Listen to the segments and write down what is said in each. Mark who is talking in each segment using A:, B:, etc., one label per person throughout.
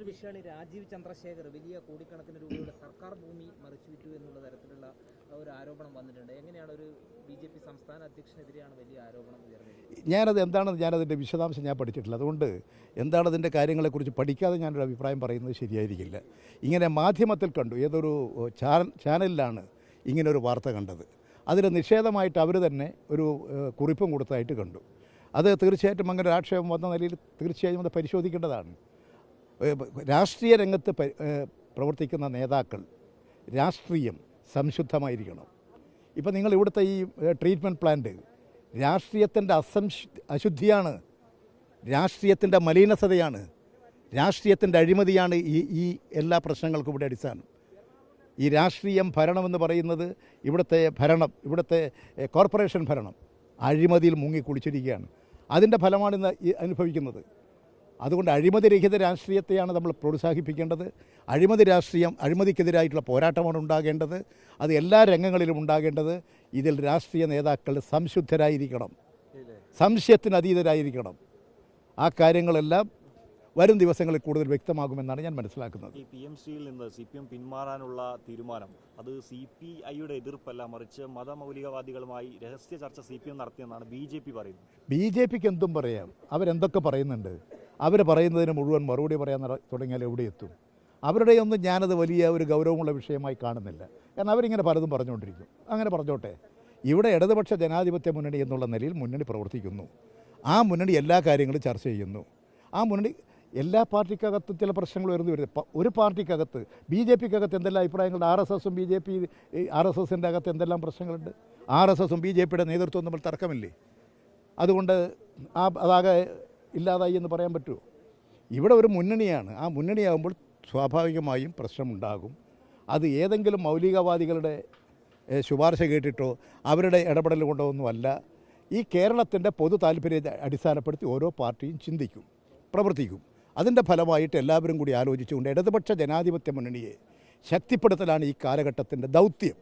A: മറ്റൊരു വിഷയമാണ് രാജീവ് ചന്ദ്രശേഖർ വലിയ കോടിക്കണക്കിന് രൂപയുടെ സർക്കാർ ഭൂമി മറിച്ചുവിറ്റു എന്നുള്ള തരത്തിലുള്ള ഒരു ആരോപണം വന്നിട്ടുണ്ട്. എങ്ങനെയാണ് ഒരു ബി.ജെ.പി. സംസ്ഥാന അധ്യക്ഷനെതിരെയാണ് വലിയ ആരോപണം ഉയർന്നത്?
B: ഞാനതിൻ്റെ വിശദാംശം ഞാൻ പഠിച്ചിട്ടില്ല. അതുകൊണ്ട് എന്താണതിൻ്റെ കാര്യങ്ങളെക്കുറിച്ച് പഠിക്കാതെ ഞാനൊരു അഭിപ്രായം പറയുന്നത് ശരിയായിരിക്കില്ല. ഇങ്ങനെ മാധ്യമത്തിൽ കണ്ടു, ഏതൊരു ചാനലിലാണ് ഇങ്ങനൊരു വാർത്ത കണ്ടത്. അതിന് നിഷേധമായിട്ട് അവർ തന്നെ ഒരു കുറിപ്പും കൊടുത്തതായിട്ട് കണ്ടു. അത് തീർച്ചയായിട്ടും അങ്ങനെ ഒരു ആക്ഷേപം വന്ന നിലയിൽ തീർച്ചയായും അത് പരിശോധിക്കേണ്ടതാണ്. രാഷ്ട്രീയ രംഗത്ത് പ്രവർത്തിക്കുന്ന നേതാക്കൾ രാഷ്ട്രീയം സംശുദ്ധമായിരിക്കണം. ഇപ്പം നിങ്ങൾ ഇവിടുത്തെ ഈ ട്രീറ്റ്മെൻറ്റ് പ്ലാന്റ് രാഷ്ട്രീയത്തിൻ്റെ അശുദ്ധിയാണ്, രാഷ്ട്രീയത്തിൻ്റെ മലിനസതയാണ്, രാഷ്ട്രീയത്തിൻ്റെ അഴിമതിയാണ് ഈ എല്ലാ പ്രശ്നങ്ങൾക്കും ഇവിടെ അടിസ്ഥാനം. ഈ രാഷ്ട്രീയം ഭരണമെന്ന് പറയുന്നത് ഇവിടുത്തെ കോർപ്പറേഷൻ ഭരണം അഴിമതിയിൽ മുങ്ങിക്കുളിച്ചിരിക്കുകയാണ്. അതിൻ്റെ ഫലമാണ് ഇന്ന് അനുഭവിക്കുന്നത്. അതുകൊണ്ട് അഴിമതിരഹിത രാഷ്ട്രീയത്തെയാണ് നമ്മൾ പ്രോത്സാഹിപ്പിക്കേണ്ടത്. അഴിമതിക്കെതിരായിട്ടുള്ള പോരാട്ടമാണ് ഉണ്ടാകേണ്ടത്. അത് എല്ലാ രംഗങ്ങളിലും ഉണ്ടാകേണ്ടത്. ഇതിൽ രാഷ്ട്രീയ നേതാക്കൾ സംശുദ്ധരായിരിക്കണം, സംശയത്തിന് അതീതരായിരിക്കണം. ആ കാര്യങ്ങളെല്ലാം വരും ദിവസങ്ങളിൽ കൂടുതൽ വ്യക്തമാകുമെന്നാണ് ഞാൻ മനസ്സിലാക്കുന്നത്.
C: ഈ PMCയിൽ നിന്ന് CPM പിന്മാറാനുള്ള തീരുമാനം അത് CPIയുടെ എതിർപ്പല്ല, മറിച്ച് മതമൗലികവാദികളുമായി രഹസ്യ ചർച്ച CPM നടത്തിയെന്നാണ് BJP പറയുന്നത്.
B: BJPക്ക് എന്തും പറയാം, അവരെന്തൊക്കെ പറയുന്നുണ്ട്. അവർ പറയുന്നതിന് മുഴുവൻ മറുപടി പറയാൻ തുടങ്ങിയാൽ എവിടെ എത്തും? അവരുടെയൊന്നും ഞാനത് വലിയ ഒരു ഗൗരവമുള്ള വിഷയമായി കാണുന്നില്ല. കാരണം അവരിങ്ങനെ പലതും പറഞ്ഞുകൊണ്ടിരിക്കും. അങ്ങനെ പറഞ്ഞോട്ടെ. ഇവിടെ ഇടതുപക്ഷ ജനാധിപത്യ മുന്നണി എന്നുള്ള നിലയിൽ മുന്നണി പ്രവർത്തിക്കുന്നു. ആ മുന്നണി എല്ലാ കാര്യങ്ങളും ചർച്ച ചെയ്യുന്നു. ആ മുന്നണി എല്ലാ പാർട്ടിക്കകത്തും ചില പ്രശ്നങ്ങൾ ഉയർന്നു വരുന്നത്. ഒരു പാർട്ടിക്കകത്ത് BJPക്കകത്ത് എന്തെല്ലാം അഭിപ്രായങ്ങളുണ്ട്, RSSും BJP RSSൻ്റെ അകത്ത് എന്തെല്ലാം പ്രശ്നങ്ങളുണ്ട്. RSSും BJPയുടെ നേതൃത്വം നമ്മൾ തർക്കമില്ലേ? അതുകൊണ്ട് അതാകെ ഇല്ലാതായി എന്ന് പറയാൻ പറ്റുമോ? ഇവിടെ ഒരു മുന്നണിയാണ്. ആ മുന്നണിയാകുമ്പോൾ സ്വാഭാവികമായും പ്രശ്നമുണ്ടാകും. അത് ഏതെങ്കിലും മൗലികവാദികളുടെ ശുപാർശ കേട്ടിട്ടോ അവരുടെ ഇടപെടൽ കൊണ്ടോ ഒന്നുമല്ല. ഈ കേരളത്തിൻ്റെ പൊതു താല്പര്യത്തെ അടിസ്ഥാനപ്പെടുത്തി ഓരോ പാർട്ടിയും ചിന്തിക്കും, പ്രവർത്തിക്കും. അതിൻ്റെ ഫലമായിട്ട് എല്ലാവരും കൂടി ആലോചിച്ചുകൊണ്ട് ഇടതുപക്ഷ ജനാധിപത്യ മുന്നണിയെ ശക്തിപ്പെടുത്തലാണ് ഈ കാലഘട്ടത്തിൻ്റെ ദൗത്യം.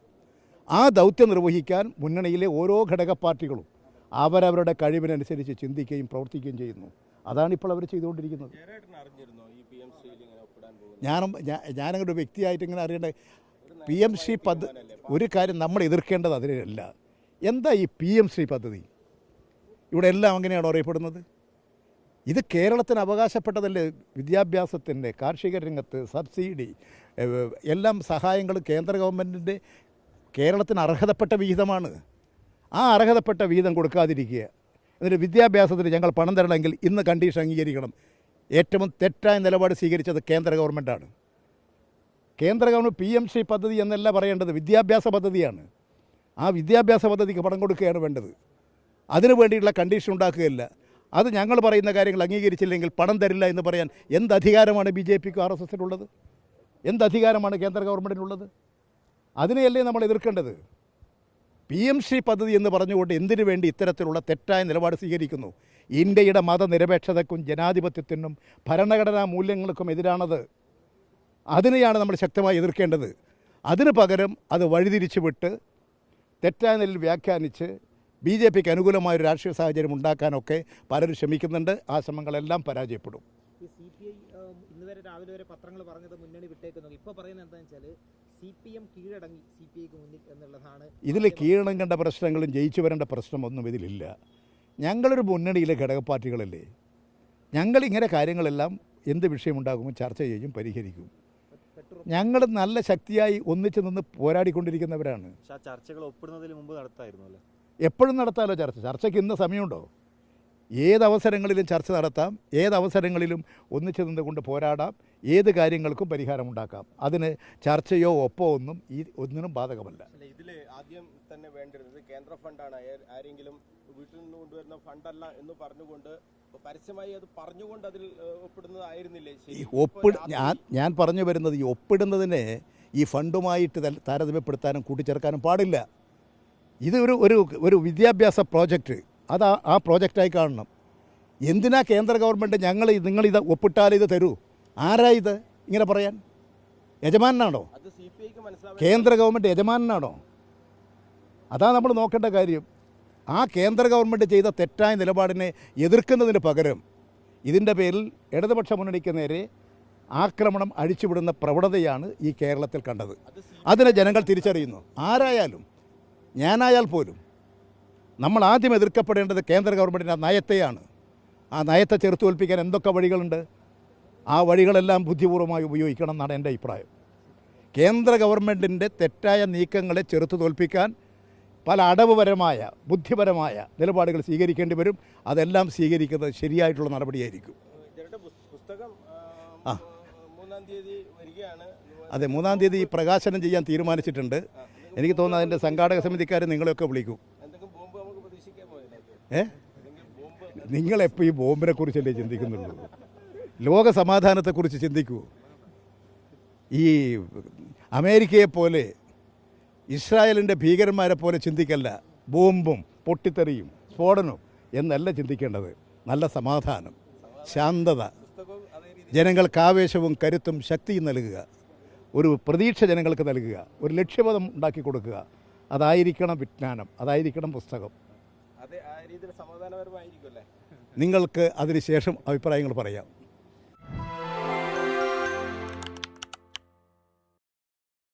B: ആ ദൗത്യം നിർവഹിക്കാൻ മുന്നണിയിലെ ഓരോ ഘടക പാർട്ടികളും അവരവരുടെ കഴിവിനനുസരിച്ച് ചിന്തിക്കുകയും പ്രവർത്തിക്കുകയും ചെയ്യുന്നു. അതാണിപ്പോൾ അവർ ചെയ്തുകൊണ്ടിരിക്കുന്നത്. ഞാനങ്ങനെ ഒരു വ്യക്തിയായിട്ട് ഇങ്ങനെ അറിയേണ്ട PMC പദ്ധതി ഒരു കാര്യം നമ്മൾ എതിർക്കേണ്ടത് അതിനല്ല. എന്താ ഈ PMC പദ്ധതി? ഇവിടെ എല്ലാം അങ്ങനെയാണോ അറിയപ്പെടുന്നത്? ഇത് കേരളത്തിന് അവകാശപ്പെട്ടതല്ലേ? വിദ്യാഭ്യാസത്തിൻ്റെ, കാർഷിക രംഗത്ത് സബ്സിഡി, എല്ലാം സഹായങ്ങൾ കേന്ദ്ര ഗവൺമെൻറ്റിൻ്റെ കേരളത്തിന് അർഹതപ്പെട്ട വിഹിതമാണ്. ആ അർഹതപ്പെട്ട വിഹിതം കൊടുക്കാതിരിക്കുക, എന്നിട്ട് വിദ്യാഭ്യാസത്തിന് ഞങ്ങൾ പണം തരണമെങ്കിൽ ഇന്ന് കണ്ടീഷൻ അംഗീകരിക്കണം. ഏറ്റവും തെറ്റായ നിലപാട് സ്വീകരിച്ചത് കേന്ദ്ര ഗവൺമെൻറ്റാണ്. കേന്ദ്ര ഗവൺമെൻറ് PMC പദ്ധതി എന്നല്ല പറയേണ്ടത്, വിദ്യാഭ്യാസ പദ്ധതിയാണ്. ആ വിദ്യാഭ്യാസ പദ്ധതിക്ക് പണം കൊടുക്കുകയാണ് വേണ്ടത്. അതിനു വേണ്ടിയിട്ടുള്ള കണ്ടീഷൻ ഉണ്ടാക്കുകയില്ല. അത് ഞങ്ങൾ പറയുന്ന കാര്യങ്ങൾ അംഗീകരിച്ചില്ലെങ്കിൽ പണം തരില്ല എന്ന് പറയാൻ എന്ത് അധികാരമാണ് BJPക്കും RSSനുള്ളത്? എന്ത് അധികാരമാണ് കേന്ദ്ര ഗവൺമെൻറ്റിനുള്ളത്? അതിനെയല്ലേ നമ്മൾ എതിർക്കേണ്ടത്? PMC പദ്ധതി എന്ന് പറഞ്ഞുകൊണ്ട് എന്തിനു വേണ്ടി ഇത്തരത്തിലുള്ള തെറ്റായ നിലപാട് സ്വീകരിക്കുന്നു? ഇന്ത്യയുടെ മതനിരപേക്ഷതയ്ക്കും ജനാധിപത്യത്തിനും ഭരണഘടനാ മൂല്യങ്ങൾക്കും എതിരാണത്. അതിനെയാണ് നമ്മൾ ശക്തമായി എതിർക്കേണ്ടത്. അതിന് പകരം അത് വഴിതിരിച്ചു വിട്ട് തെറ്റായ നിലയിൽ വ്യാഖ്യാനിച്ച് BJPക്ക് അനുകൂലമായൊരു രാഷ്ട്രീയ സാഹചര്യം ഉണ്ടാക്കാനൊക്കെ പലരും ശ്രമിക്കുന്നുണ്ട്. ആ ശ്രമങ്ങളെല്ലാം പരാജയപ്പെടും.
A: ഈ CPI ഇന്നുവരെ രാവിലെ വരെ പത്രങ്ങൾ പറഞ്ഞത് മുന്നണി വിട്ടേക്കുന്നു. ഇപ്പോൾ പറയുന്നത് എന്താണെന്ന് വെച്ചാൽ CPM കീഴടങ്ങി CPIക്ക് മുന്നിൽ എന്നുള്ളതാണ്.
B: ഇതിൽ കീഴടങ്ങേണ്ട പ്രശ്നങ്ങളും ജയിച്ചു വരേണ്ട പ്രശ്നമൊന്നും ഇതിലില്ല. ഞങ്ങളൊരു മുന്നണിയിലെ ഘടക പാർട്ടികളല്ലേ. ഞങ്ങളിങ്ങനെ കാര്യങ്ങളെല്ലാം എന്ത് വിഷയമുണ്ടാകുമ്പോൾ ചർച്ച ചെയ്യും, പരിഹരിക്കും. ഞങ്ങൾ നല്ല ശക്തിയായി ഒന്നിച്ചു നിന്ന് പോരാടിക്കൊണ്ടിരിക്കുന്നവരാണ്.
C: ചർച്ചകൾ ഒപ്പിടുന്നതിന് മുമ്പ് നടത്തായിരുന്നല്ലോ.
B: എപ്പോഴും നടത്താമല്ലോ ചർച്ചയ്ക്ക് ഇന്ന് സമയമുണ്ടോ? ഏതവസരങ്ങളിലും ചർച്ച നടത്താം, ഏതവസരങ്ങളിലും ഒന്നിച്ചു നിന്നുകൊണ്ട് പോരാടാം, ഏത് കാര്യങ്ങൾക്കും പരിഹാരമുണ്ടാക്കാം. അതിന് ചർച്ചയോ ഒപ്പോ ഒന്നിനും ബാധകമല്ല.
D: ഇതിൽ ആദ്യം തന്നെ വേണ്ടിരുന്നത് കേന്ദ്ര ഫണ്ടാണ്, ആരെങ്കിലും വീട്ടിൽ നിന്ന് കൊണ്ടുവരുന്ന ഫണ്ടല്ല എന്ന് പറഞ്ഞുകൊണ്ട് പരസ്യമായി അത് പറഞ്ഞുകൊണ്ട് അതിൽ ഒപ്പിടുന്നതായിരുന്നില്ലേ?
B: ഞാൻ പറഞ്ഞു വരുന്നത് ഈ ഒപ്പിടുന്നതിനെ ഈ ഫണ്ടുമായിട്ട് താരതമ്യപ്പെടുത്താനും കൂട്ടിച്ചേർക്കാനും പാടില്ല. ഇത് ഒരു വിദ്യാഭ്യാസ പ്രോജക്റ്റ്, അത് ആ പ്രോജക്റ്റായി കാണണം. എന്തിനാ കേന്ദ്ര ഗവൺമെൻറ് നിങ്ങളിത് ഒപ്പിട്ടാൽ ഇത് തരൂ? ആരാ ഇത് ഇങ്ങനെ പറയാൻ? യജമാനാണോ? കേന്ദ്ര ഗവൺമെൻറ് യജമാനാണോ? അതാണ് നമ്മൾ നോക്കേണ്ട കാര്യം. ആ കേന്ദ്ര ഗവൺമെൻറ് ചെയ്ത തെറ്റായ നിലപാടിനെ എതിർക്കുന്നതിന് പകരം ഇതിൻ്റെ പേരിൽ ഇടതുപക്ഷ മുന്നണിക്ക് നേരെ ആക്രമണം അഴിച്ചുവിടുന്ന പ്രവണതയാണ് ഈ കേരളത്തിൽ കണ്ടത്. അതിനെ ജനങ്ങൾ തിരിച്ചറിയുന്നു. ആരായാലും, ഞാനായാൽ പോലും നമ്മൾ ആദ്യം എതിർക്കപ്പെടേണ്ടത് കേന്ദ്ര ഗവൺമെൻറ്റിൻ്റെ നയത്തെയാണ്. ആ നയത്തെ ചെറുത്തു തോൽപ്പിക്കാൻ എന്തൊക്കെ വഴികളുണ്ട്, ആ വഴികളെല്ലാം ബുദ്ധിപൂർവ്വമായി ഉപയോഗിക്കണം എന്നാണ് എൻ്റെ അഭിപ്രായം. കേന്ദ്ര ഗവൺമെൻറ്റിൻ്റെ തെറ്റായ നീക്കങ്ങളെ ചെറുത്തു തോൽപ്പിക്കാൻ പല അടവുപരമായ ബുദ്ധിപരമായ നിലപാടുകൾ സ്വീകരിക്കേണ്ടി വരും. അതെല്ലാം സ്വീകരിക്കുന്നത് ശരിയായിട്ടുള്ള നടപടിയായിരിക്കും.
D: പുസ്തകം
B: ആ
D: 3-ാം തീയതി വരികയാണ്.
B: അതെ, 3-ാം തീയതി പ്രകാശനം ചെയ്യാൻ തീരുമാനിച്ചിട്ടുണ്ട്. എനിക്ക് തോന്നുന്നു അതിൻ്റെ സംഘാടക സമിതിക്കാർ നിങ്ങളെയൊക്കെ വിളിക്കും.
D: എന്തെങ്കിലും ബോംബ് നമുക്ക് പ്രതീക്ഷിക്കാമോ ഇതിനകത്ത്? ബോംബ്
B: നിങ്ങളെപ്പോൾ ഈ ബോംബിനെ കുറിച്ചല്ലേ ചിന്തിക്കുന്നുള്ളൂ? ലോക സമാധാനത്തെക്കുറിച്ച് ചിന്തിക്കൂ. ഈ അമേരിക്കയെപ്പോലെ ഇസ്രായേലിൻ്റെ ഭീകരന്മാരെ പോലെ ചിന്തിക്കല്ല. ബോംബും പൊട്ടിത്തെറിയും സ്ഫോടനവും എന്നല്ല ചിന്തിക്കേണ്ടത്. നല്ല സമാധാനം, ശാന്തത, ജനങ്ങൾക്ക് ആവേശവും കരുത്തും ശക്തിയും നൽകുക, ഒരു പ്രതീക്ഷ ജനങ്ങൾക്ക് നൽകുക, ഒരു ലക്ഷ്യബോധം ഉണ്ടാക്കി കൊടുക്കുക. അതായിരിക്കണം വിജ്ഞാനം, അതായിരിക്കണം പുസ്തകം.
D: അതെ, ആ രീതിയിൽ സമാധാനപരമായിരിക്കും അല്ലേ?
B: നിങ്ങൾക്ക് അതിന് ശേഷം അഭിപ്രായങ്ങൾ പറയാം.